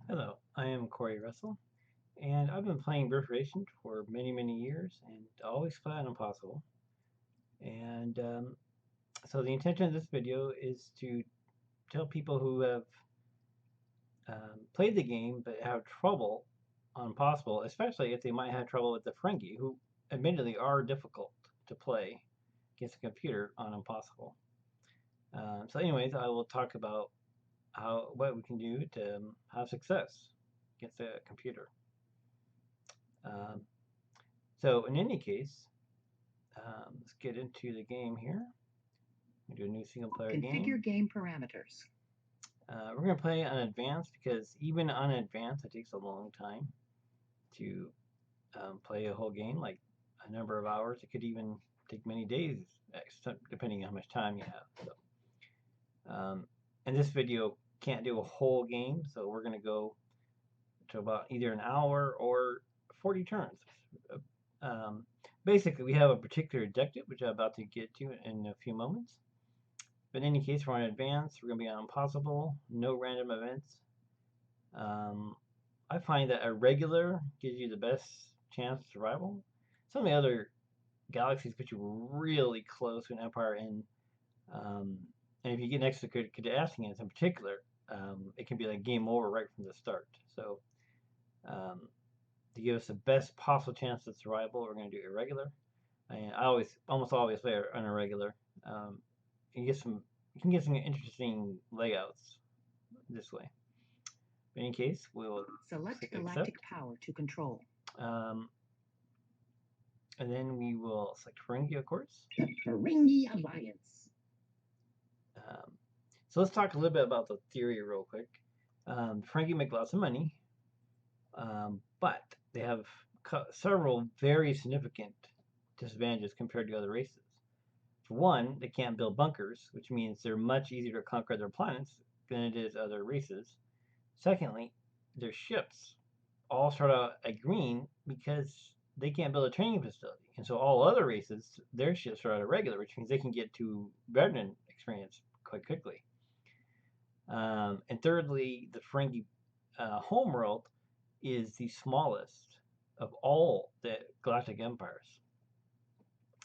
Hello, I am Corey Russell, and I've been playing Birth Racing for many years and always play on Impossible. And so the intention of this video is to tell people who have played the game but have trouble on Impossible, especially if they might have trouble with the Ferengi, who admittedly are difficult to play against a computer on Impossible. So anyways, I will talk about what we can do to have success against a computer. Um, so in any case, let's get into the game here. We do a new single player game. Configure game parameters. We're going to play on advanced because even on advanced, it takes a long time to play a whole game, like a number of hours. It could even take many days, depending on how much time you have. And this video can't do a whole game, so we're going to go to about either an hour or 40 turns. Um, Basically, we have a particular objective, which I'm about to get to in a few moments. But in any case, we're on advanced. We're going to be on impossible, no random events. Um, I find that a regular gives you the best chance of survival. Some of the other galaxies put you really close to an empire, um, and if you get next to Cardassians in particular, it can be like game over right from the start. So um, to give us the best possible chance of survival, we're going to do irregular. And I almost always play on irregular. Um, you get some, you can get some interesting layouts this way. In any case, we will Select click accept. galactic power to control. Um, and then we will select Ferengi, of course. The Ferengi Alliance. Um, so let's talk a little bit about the theory real quick. Ferengi make lots of money, but they have several very significant disadvantages compared to other races. For one, they can't build bunkers, which means they're much easier to conquer their planets than it is other races. Secondly, their ships all start out at green because they can't build a training facility. And so all other races, their ships are out at regular, which means they can get to veteran experience quite quickly. And thirdly, the Ferengi homeworld is the smallest of all the galactic empires.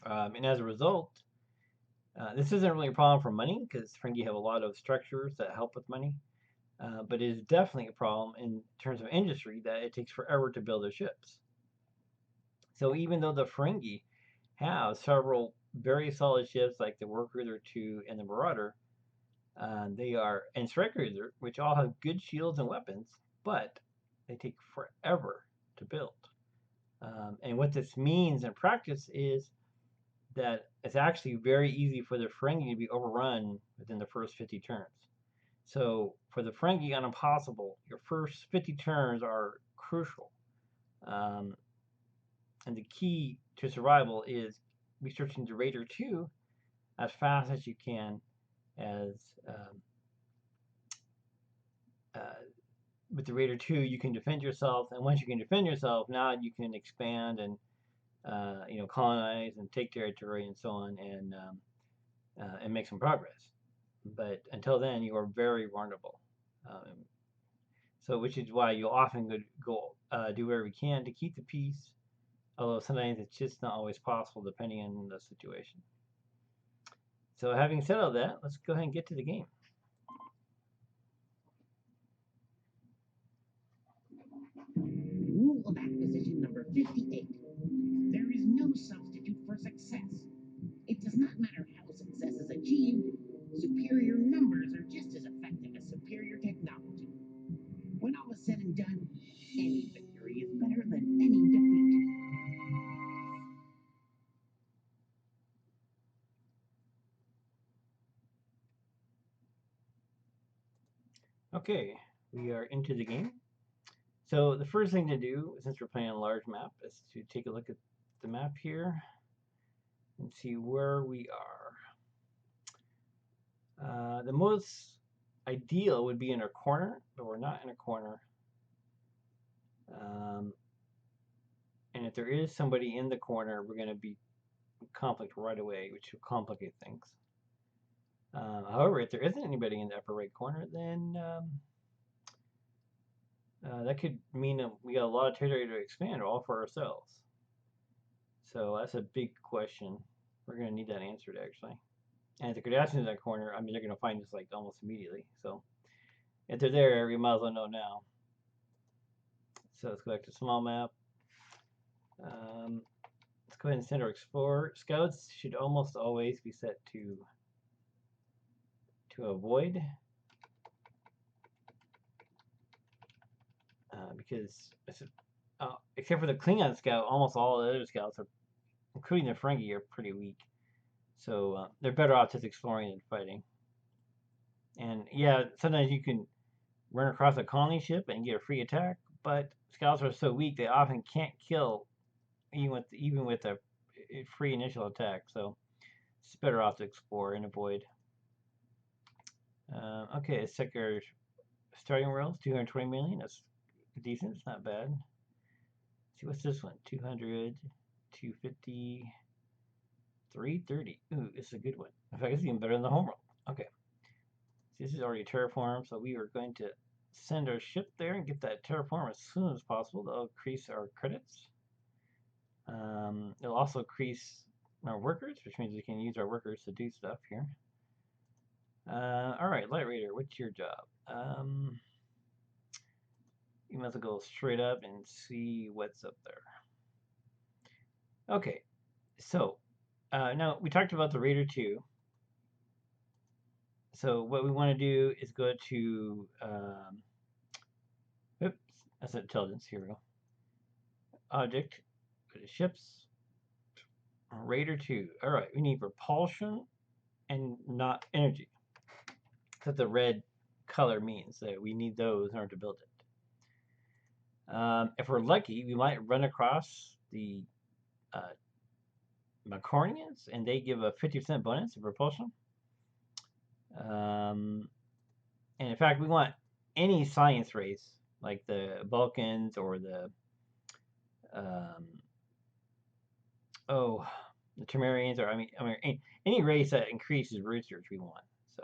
And as a result, this isn't really a problem for money because Ferengi have a lot of structures that help with money. But it is definitely a problem in terms of industry that it takes forever to build their ships. So even though the Ferengi have several very solid ships like the Work Cruiser 2 and the Marauder, they are and Strike Cruiser, which all have good shields and weapons, but they take forever to build. And what this means in practice is that it's actually very easy for the Ferengi to be overrun within the first 50 turns. So for the Ferengi on Impossible, your first 50 turns are crucial. Um, and the key to survival is researching the Raider 2 as fast as you can. As uh, With the Raider 2, you can defend yourself, and once you can defend yourself, now you can expand and colonize and take territory and so on, and make some progress. But until then, you are very vulnerable. Um, So, which is why you'll often do whatever you can to keep the peace, although sometimes it's just not always possible depending on the situation. So, having said all that, let's go ahead and get to the game. Rule of acquisition number 58. There is no substitute for success. It does not matter how success is achieved, superior numbers are just as effective as superior technology. When all is said and done, any victory is better than any defeat. Okay, we are into the game. So, the first thing to do, since we're playing on a large map, is to take a look at the map here and see where we are. The most ideal would be in a corner, but we're not in a corner. Um, and if there is somebody in the corner, we're going to be in conflict right away, which will complicate things. However, if there isn't anybody in the upper right corner, then That could mean that we got a lot of territory to expand all for ourselves. So that's a big question. We're going to need that answered actually. And if the Cardassians in that corner, I mean, they're going to find us like almost immediately. So if they're there, we might as well know now. So let's go back to small map. Let's go ahead and send our explorer. Scouts should almost always be set to avoid, because except for the Klingon scout, almost all the other scouts are, including the Ferengi, are pretty weak. So they're better off just exploring than fighting. And yeah, sometimes you can run across a colony ship and get a free attack, but scouts are so weak they often can't kill even with a free initial attack. So it's better off to explore and avoid. Okay, let's check our starting rolls. 220 million. That's decent. It's not bad. Let's see, what's this one? 200, 250, 330. Ooh, this is a good one. In fact, it's even better than the home roll. Okay. So this is already terraformed, so we are going to send our ship there and get that terraform as soon as possible. That'll increase our credits. It'll also increase our workers, which means we can use our workers to do stuff here. All right, Light Raider, what's your job? You must go straight up and see what's up there. Okay, so now we talked about the Raider 2. So what we want to do is go to, oops, that's intelligence. Here we go. Object, go to ships, Raider 2. All right, we need propulsion and not energy. That's what the red color means, that we need those in order to build it. If we're lucky, we might run across the Macronians, and they give a 50% bonus to propulsion. And in fact, we want any science race, like the Balkans or the the Temerians, or any race that increases research we want. So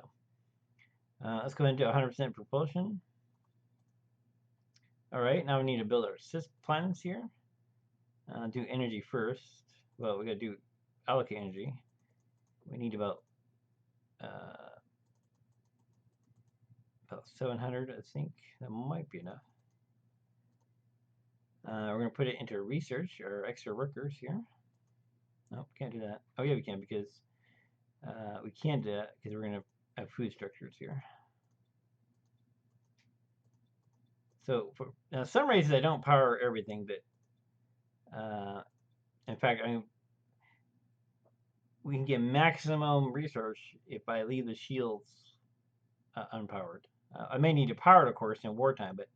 let's go ahead and do 100% propulsion. All right, now we need to build our planets here. Do energy first. Well, we got to do allocate energy. We need about 700, I think. That might be enough. We're going to put it into research, or extra workers here. Nope, can't do that. Oh yeah, we can, because we can't do that because we're going to have food structures here. So for now, some races I don't power everything, but in fact, we can get maximum research if I leave the shields unpowered. I may need to power it, of course, in wartime, but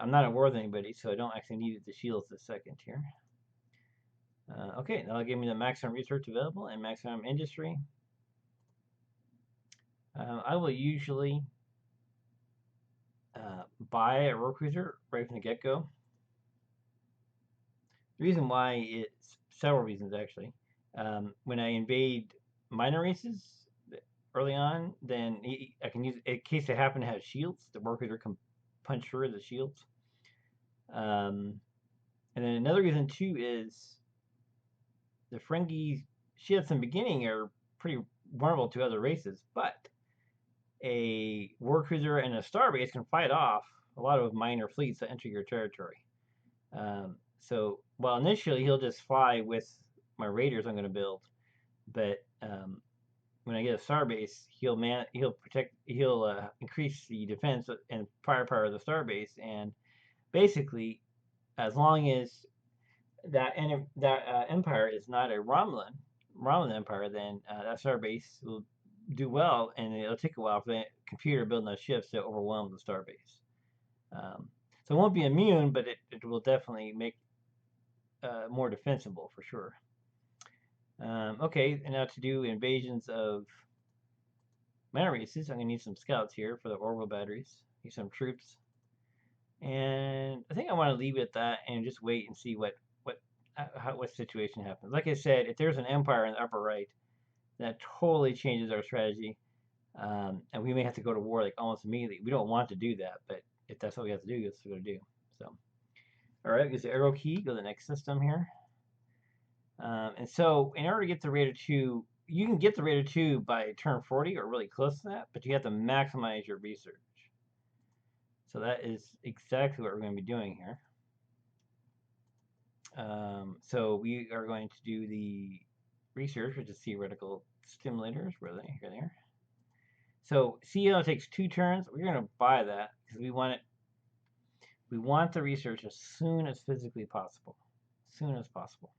I'm not at war with anybody, so I don't actually need the shields this second here. Okay, that'll give me the maximum research available and maximum industry. I will usually buy a road cruiser right from the get-go. The reason why is several reasons actually. When I invade minor races early on, then I can use, in case they happen to have shields, the road cruiser can punch through the shields. And then another reason too is the Ferengi ships in the beginning are pretty vulnerable to other races, but a war cruiser and a starbase can fight off a lot of minor fleets that enter your territory. So while initially he'll just fly with my raiders I'm going to build, but when I get a starbase, he'll increase the defense and firepower of the starbase, and basically, as long as that empire is not a Romulan empire, then that starbase will do well, and it'll take a while for the computer building those ships to overwhelm the starbase. So it won't be immune, but it will definitely make more defensible for sure. Okay, and now to do invasions of mana races, I'm going to need some scouts here for the orbital batteries. Need some troops. And I think I want to leave it at that and just wait and see what situation happens. Like I said, if there's an empire in the upper right, that totally changes our strategy. And we may have to go to war like almost immediately. We don't want to do that, but if that's what we have to do, that's what we got to do. So, all right, use the arrow key. Go to the next system here. And so, in order to get the Raider 2, you can get the Raider 2 by turn 40 or really close to that, but you have to maximize your research. So that is exactly what we're going to be doing here. So we are going to do the research, which is theoretical stimulators. Where are they? Here they are. So CEO takes 2 turns. We're going to buy that because we want it. We want the research as soon as physically possible. As soon as possible.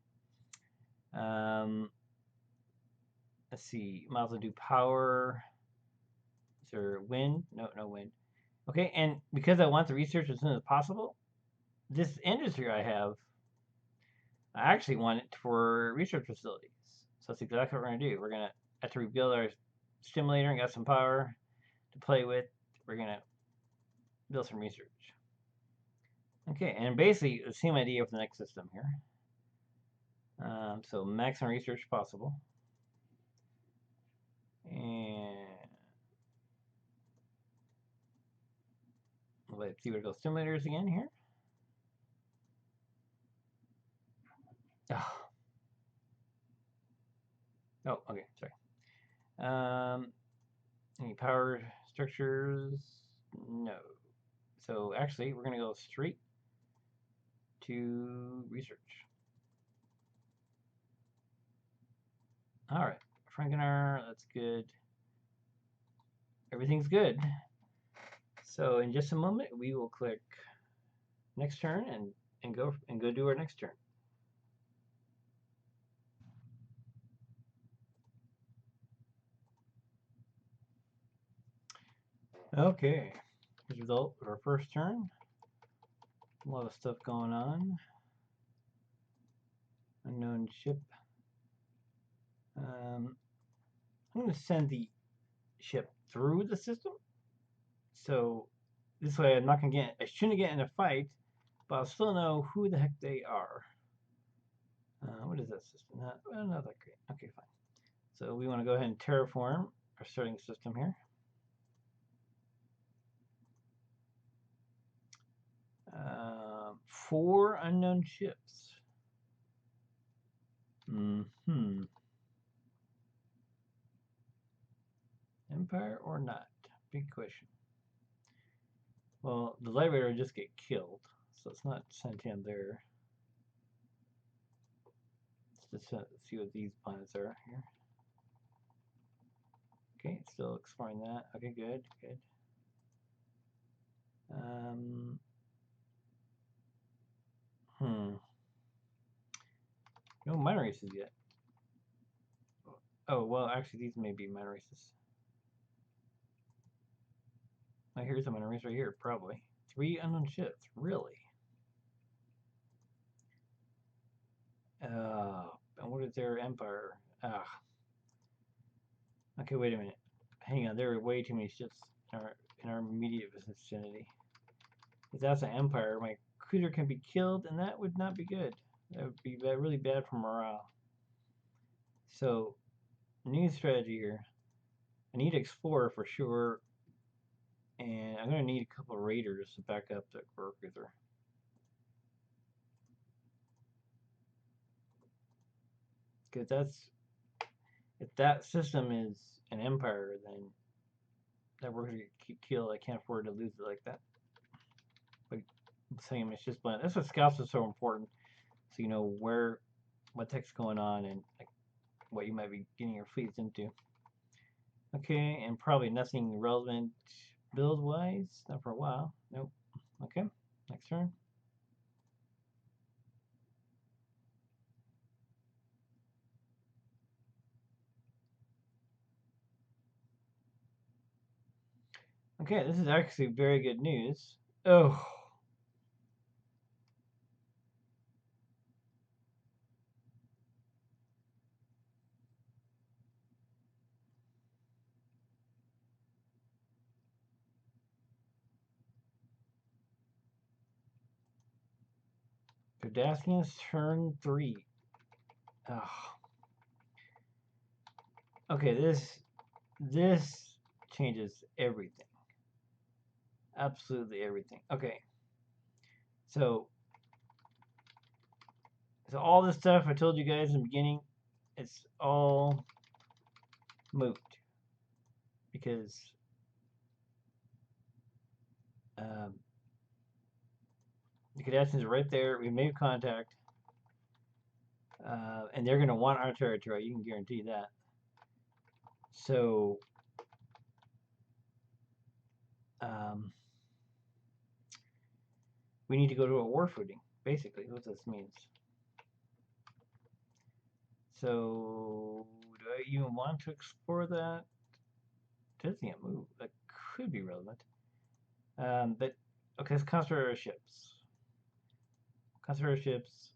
Let's see. Might as well do power. Is there wind? No, no wind. Okay, and because I want the research as soon as possible, this industry I have, I actually want it for research facilities. So that's exactly what we're going to do. We're going to, after we build our stimulator and got some power to play with, we're going to build some research. Okay, and basically the same idea with the next system here. So maximum research possible. And let's see where it goes. Stimulators again here. Oh, oh okay, sorry. Any power structures? No. So actually, we're going to go straight to research. All right, Frankenar, that's good. Everything's good. So in just a moment, we will click next turn and go do our next turn. Okay, here's the result of our first turn. A lot of stuff going on. Unknown ship. I'm going to send the ship through the system. So this way I'm not going to get, I shouldn't get in a fight, but I'll still know who the heck they are. What is that system? Not that great. Okay, fine. So we want to go ahead and terraform our starting system here. 4 unknown ships. Empire or not? Big question. Well, the Liberator just get killed, so it's not sent in there. Let's just see what these planets are here. Okay, still exploring that. Okay, good, good. No minor races yet. Oh, well, actually, these may be minor races. Oh, here's a minor race right here, probably. 3 unknown ships, really? And what is their empire? Okay, wait a minute. Hang on, there are way too many ships in our immediate vicinity. If that's an empire, my cruiser can be killed, and that would not be good. That would be really bad for morale. So, new strategy here. I need Explorer for sure, and I'm going to need a couple of Raiders to back up the cruiser. Because that's, if that system is an empire, then that we're going to get killed. I can't afford to lose it like that. But same, it's just blend. That's what scouts are so important. So you know what the heck's going on and like, what you might be getting your fleets into. Okay, and probably nothing relevant build-wise. Not for a while. Nope. Okay, next turn. Okay, this is actually very good news. Oh. Cardassians turn 3. Oh. Okay, this changes everything. Absolutely everything. Okay. So, so all this stuff I told you guys in the beginning, it's all moot because um, the Kardashians are right there. We made contact, and they're going to want our territory. You can guarantee that. So, um, we need to go to a war footing. Basically, what this means. So, do I even want to explore that? Lithium, ooh, that could be relevant. But okay, let's concentrate our ships. Concentrate our ships.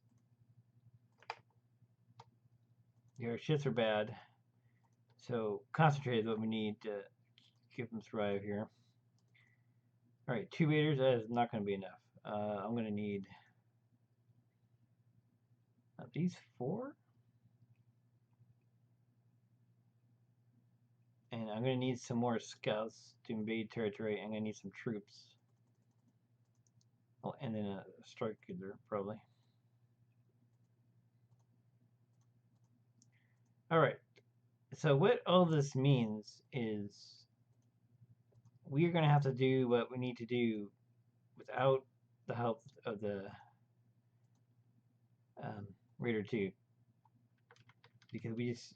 Your ships are bad, so concentrate is what we need to keep them thrive here. All right, 2 meters. That is not going to be enough. I'm going to need these 4, and I'm going to need some more scouts to invade territory. I'm going to need some troops. Oh, and then a strike there probably. All right. So what all this means is we're going to have to do what we need to do without the help of the Raider 2 because we just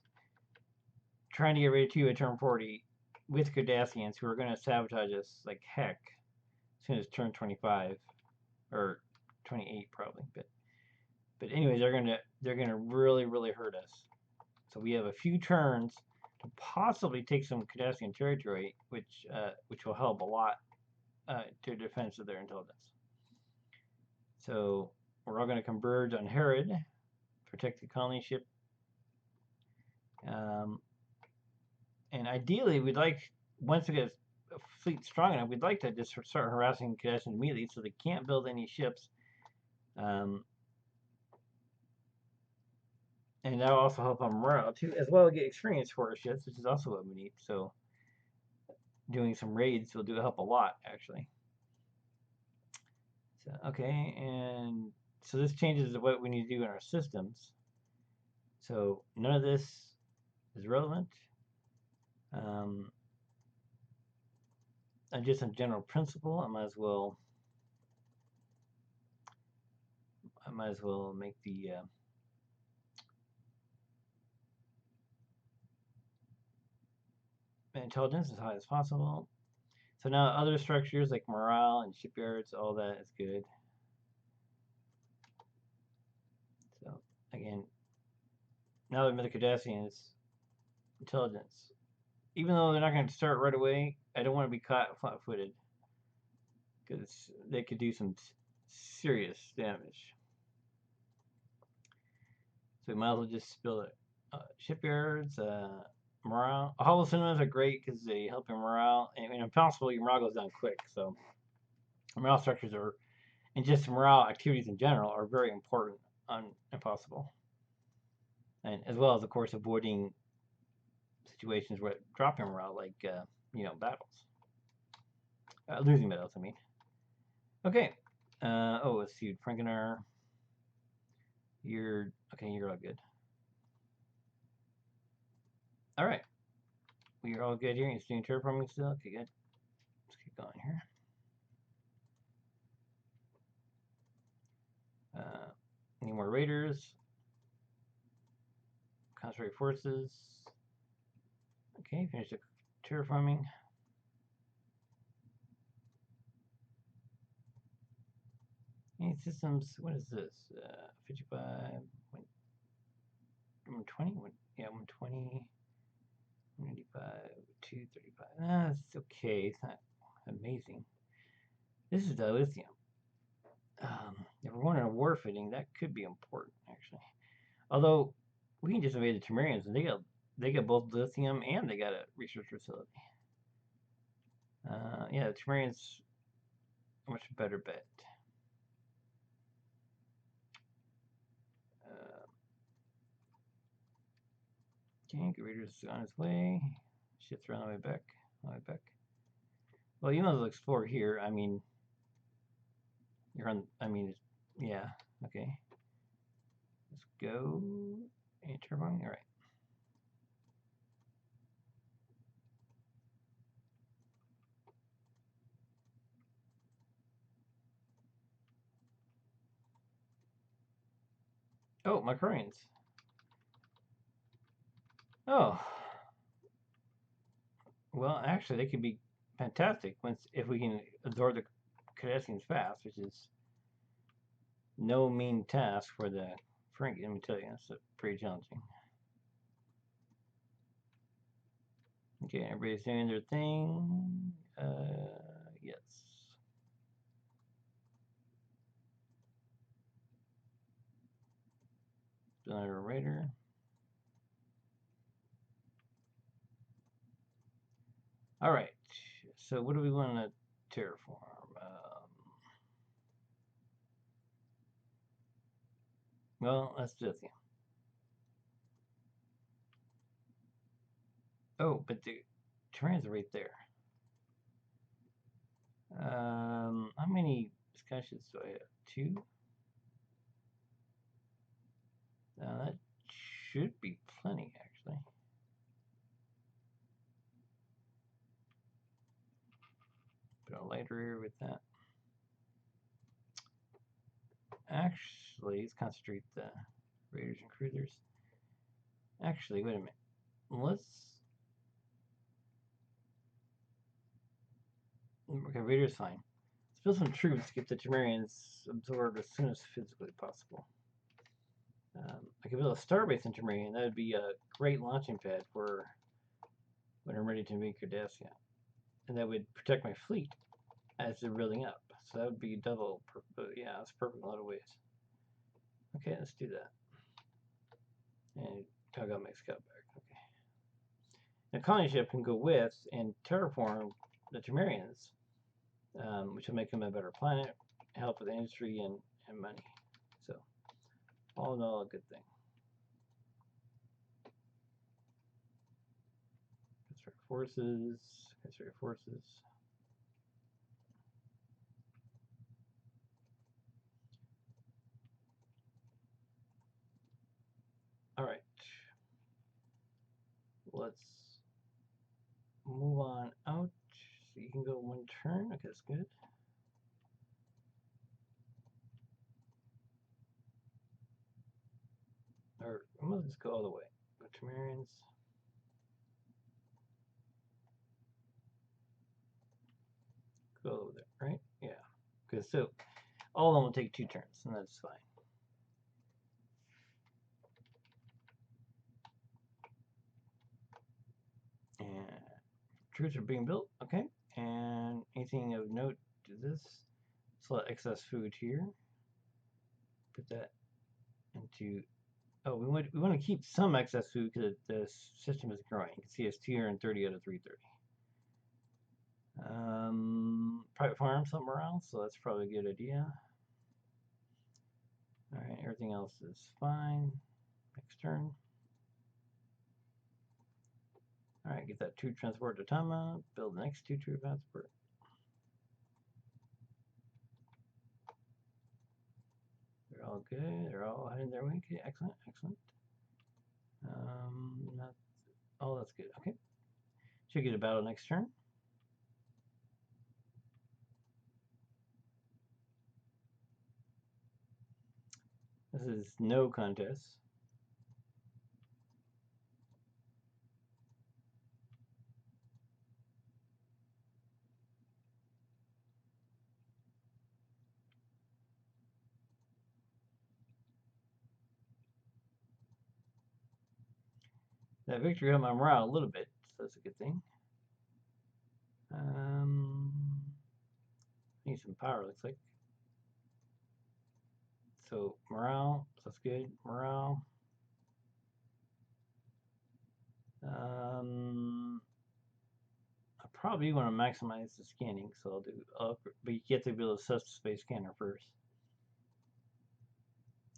trying to get Raider 2 at turn 40 with Cardassians who are going to sabotage us like heck as soon as turn 25 or 28 probably. But anyways, they're gonna really hurt us. So we have a few turns to possibly take some Cardassian territory, which will help a lot to defense of their intelligence. So we're all going to converge on Herod, protect the colony ship. And ideally, we'd like, once we get a fleet strong enough, we'd like to just start harassing Cardassians immediately so they can't build any ships. And that'll also help on morale too, as well as get experience for our ships, which is also what we need. So doing some raids will do help a lot, actually. So, okay, and so this changes what we need to do in our systems. So none of this is relevant. Just a general principle, I might as well make the intelligence as high as possible. So now other structures like morale and shipyards, all that is good. So again, now that the Cardassians intelligence, even though they're not going to start right away, I don't want to be caught flat-footed because they could do some serious damage. So we might as well just build it. Shipyards, morale. Hollow cinemas are great because they help your morale. And if possible, your morale goes down quick. So morale structures are, and just morale activities in general, are very important on Impossible. And as well as, of course, avoiding situations where drop your morale, like battles, losing battles. I mean. Okay. Let's see, Frankenar. You're okay. You're all good. All right. We're all good here. You're doing terraforming still. Okay, good. Let's keep going here. Any more raiders? Concentrate forces. Okay, finish the terraforming. Any systems? What is this? 55, 120? Yeah, 120, 195, 235. It's okay. It's not amazing. This is dilithium. If we're going on a war footing, that could be important, actually. Although, we can just invade the Temerians, and they got both lithium and they got a research facility. Yeah, the Temerians are a much better bet. Okay, Reader's on his way. Shit's around the way back. On the way back. Well, you might as well explore here. I mean, I mean, yeah. Okay. Let's go. Turbine. All right. Oh, my coins. Oh, well, actually, they could be fantastic once if we can absorb the Cardassians fast, which is no mean task for the Ferengi. Let me tell you, that's pretty challenging. Okay, everybody's doing their thing. Yes. Another raider. All right. So what do we want to terraform? Well, let's do this. Yeah. Oh, but the terrains are right there. How many discussions do I have? Two? That should be plenty, actually. Put a lighter here with that. Actually, let's concentrate the raiders and cruisers. Actually, wait a minute. Let's. Okay, raiders fine. Let's build some troops to get the Temerians absorbed as soon as physically possible. I could build a starbase in Temerian. That would be a great launching pad for when I'm ready to invade Cardassia. And that would protect my fleet as they're building up. So that would be double. Yeah, it's perfect in a lot of ways. Okay, let's do that. And tug out my scout back. Okay. The colony ship can go with and terraform the Temerians, which will make them a better planet, help with industry and money. So, all in all, a good thing. Construct forces, construct forces. All right. Let's move on out. So you can go one turn. Okay, that's good. Or I'm gonna just go all the way. Go Temerians. Go over there, right? Yeah. Because so all of them will take 2 turns, and that's fine. And troops are being built. Okay. And anything of note to this? Select excess food here. Put that into. Oh, we want to keep some excess food because the system is growing. You can see it's 230 out of 330. Private farm somewhere else, so that's probably a good idea. All right, everything else is fine. Next turn. All right, get that 2 transport to Tama. Build the next 2 troop transport. They're all good. They're all heading their way. Okay, excellent, excellent. That's, oh, that's good. Okay, should get a battle next turn. This is no contest. That victory helped my morale a little bit, so that's a good thing. Need some power, looks like. So morale, so that's good. Morale. I probably want to maximize the scanning, so I'll do. But you get to build a subspace scanner first.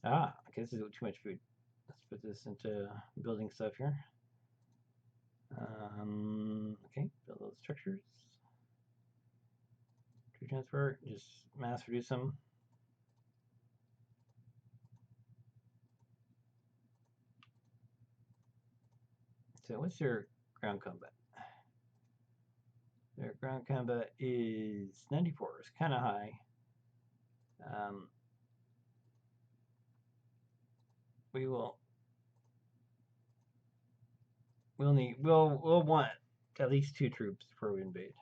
Okay, this is too much food. Let's put this into building stuff here. Okay, build those structures. Tree transfer, just mass reduce them. So what's their ground combat? Their ground combat is 94. It's kind of high. Um, we will we'll want at least 2 troops before we invade.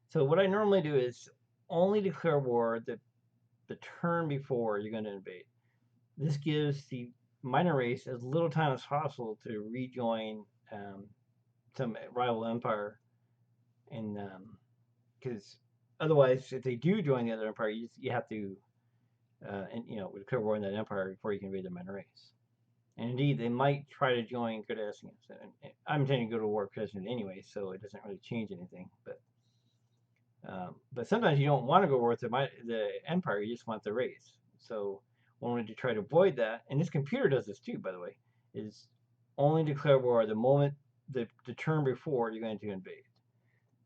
So what I normally do is only declare war the turn before you're going to invade. This gives the minor race as little time as possible to rejoin some rival empire, and because otherwise, if they do join the other empire, you have to and declare war on that empire before you can invade the minor race. And indeed, they might try to join Cardassians. And I'm intending to go to war with Cardassians anyway, so it doesn't really change anything. But sometimes you don't want to go war with the empire; you just want the race. So one way to try to avoid that, and this computer does this too, by the way, is only declare war the moment the turn before you're going to invade.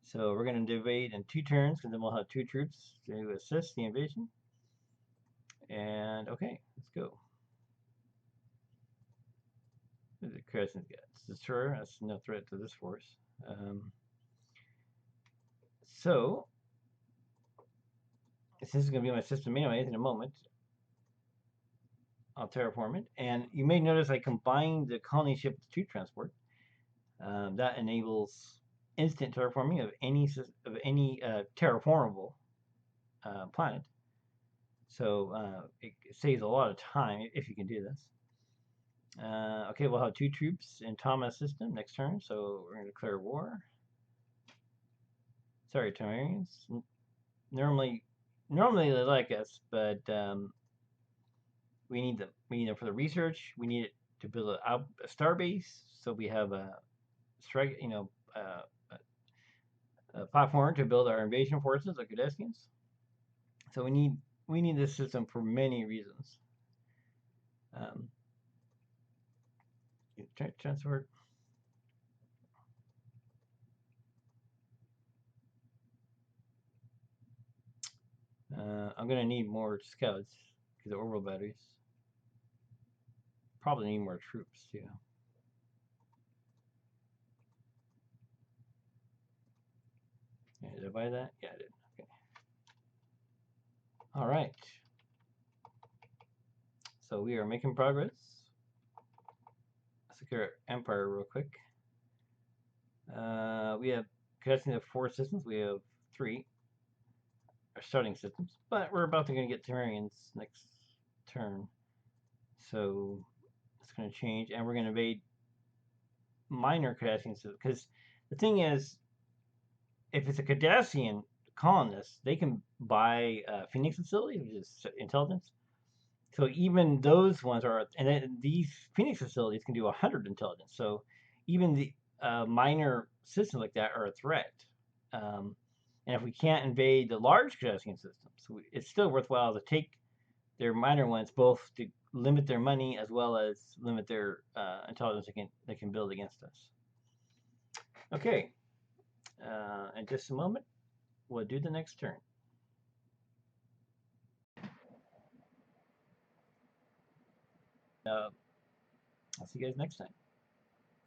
So we're going to invade in 2 turns, and then we'll have 2 troops to assist the invasion. And okay, let's go. The Crescent gets destroyer. That's no threat to this force. So this is going to be my system anyways in a moment. I'll terraform it, and you may notice I combined the colony ship with 2 transport. That enables instant terraforming of any terraformable planet. So it saves a lot of time if you can do this. Okay, we'll have 2 troops in Thomas' system next turn, so we're going to declare war. Sorry, Tamarians. Normally they like us, but we need them. We need them for the research. We need it to build a star base, so we have a strike, a platform to build our invasion forces, like Cardassians. So we need this system for many reasons. Um, Transport. I'm gonna need more scouts because of orbital batteries. Probably need more troops too. Yeah, did I buy that? Yeah, I did. Okay. All right. So we are making progress. Let's look at our empire real quick. We have casting of 4 systems. We have 3 our starting systems, but we're about to going to get Temerians next turn, so it's going to change, and we're going to invade minor Cardassian systems. Because the thing is, if it's a Cardassian colonist, they can buy Phoenix facilities, which is intelligence. So even those ones are, and then these Phoenix facilities can do 100 intelligence. So even the minor systems like that are a threat. Um, and if we can't invade the large Cardassian systems, it's still worthwhile to take their minor ones, both to limit their money as well as limit their intelligence they can build against us. Okay, in just a moment, we'll do the next turn. I'll see you guys next time.